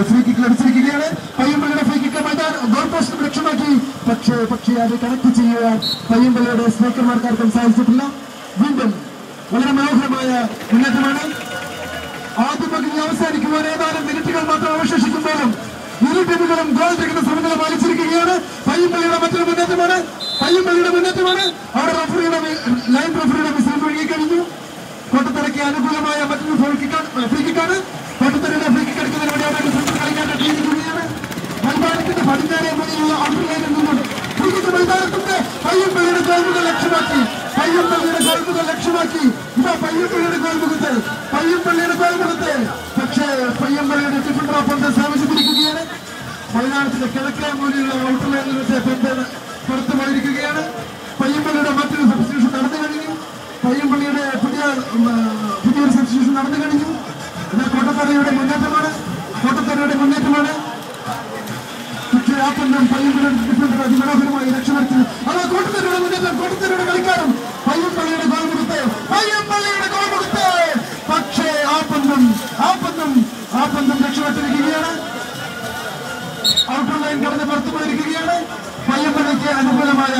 Free kick ലഭിച്ചിരിക്കുകയാണ്. പയ്യമ്പള്ളിയുടെ free kick goal post ലക്ഷ്യമാക്കി. പക്ഷേ അത് കണക്ട് ചെയ്യുവാൻ പയ്യമ്പള്ളിയുടെ സ്ട്രൈക്കർമാർക്കാർക്കും സാധിച്ചിട്ടില്ല. വീണ്ടും വളരെ മനോഹരമായ മുന്നേറ്റമാണ്. ആദ്യ പകുതി അവസാനിക്കുവാൻ ഏതാനും മിനിറ്റുകൾ മാത്രം അവശേഷിക്കുമ്പോഴും ഇരു ടീമുകളും ഗോൾ ചെയ്യുന്ന സമനില പാലിച്ചിരിക്കുകയാണ്. പയ്യമ്പള്ളിയുടെ മറ്റൊരു മുന്നേറ്റമാണ്. അവിടെ ലൈൻ റഫറിയുടെ വിസിൽ മുഴുകിക്കഴിഞ്ഞു. കോട്ടത്തറയ്ക്ക് അനുകൂലമായ മറ്റൊരു ഫ്രീ കിക്കാണ്. കോട്ടത്തറയുടെ ഫ്രീ കിക്ക് എടുക്കുന്നതിന് വേണ്ടി കളിക്കാരുടെ ടീം കൂടിയാണ്. മൈതാനത്തിന്റെ പടിഞ്ഞാറേ മുന്നിലുള്ള ഔട്ടർ ലൈനിൽ നിന്നും ഫ്രീ കിക്ക് മൈതാനത്തിന്റെ പയ്യമ്പള്ളിയുടെ ഗോൾമുഖം ലക്ഷ്യമാക്കി. ഇതാ പയ്യമ്പള്ളിയുടെ ഗോൾമുഖത്ത്. പക്ഷേ പയ്യമ്പള്ളിയുടെ ഡിഫൻഡർ പന്ത് സ്ഥാപിച്ചിരിക്കുകയാണ്. മൈതാനത്തിന്റെ കിഴക്കേ മൂലയുള്ള ഔട്ടർ ലൈനിൽ വെച്ച് പന്ത് പുറത്തു പോയിരിക്കുകയാണ്. പയ്യമ്പള്ളിയുടെ മറ്റൊരു സബ്സ്റ്റിറ്റ്യൂഷൻ നടന്നു കഴിഞ്ഞു. പുതിയൊരു സബ്സ്റ്റിറ്റ്യൂഷൻ നടന്നു കഴിഞ്ഞു. കോട്ടത്തറയുടെ മുന്നേറ്റമാണ്. പക്ഷേ ആ പന്തും പയ്യമ്പള്ളിയുടെ ഡിഫൻഡർ അതിമനോഹരമായി രക്ഷപ്പെടുത്തി. അതാ കോട്ടത്തറയുടെ മുന്നേറ്റം. കോട്ടത്തറയുടെ കളിക്കാരും പയ്യമ്പള്ളിയുടെ ഗോൾ കൊടുത്ത്. പക്ഷേ ആ പന്തും രക്ഷപ്പെട്ടിരിക്കുകയാണ്. ഔട്ടർ ലൈൻ കടന്ന് പുറത്തു പോയിരിക്കുകയാണ്. പയ്യമ്പള്ളിക്ക് അനുകൂലമായ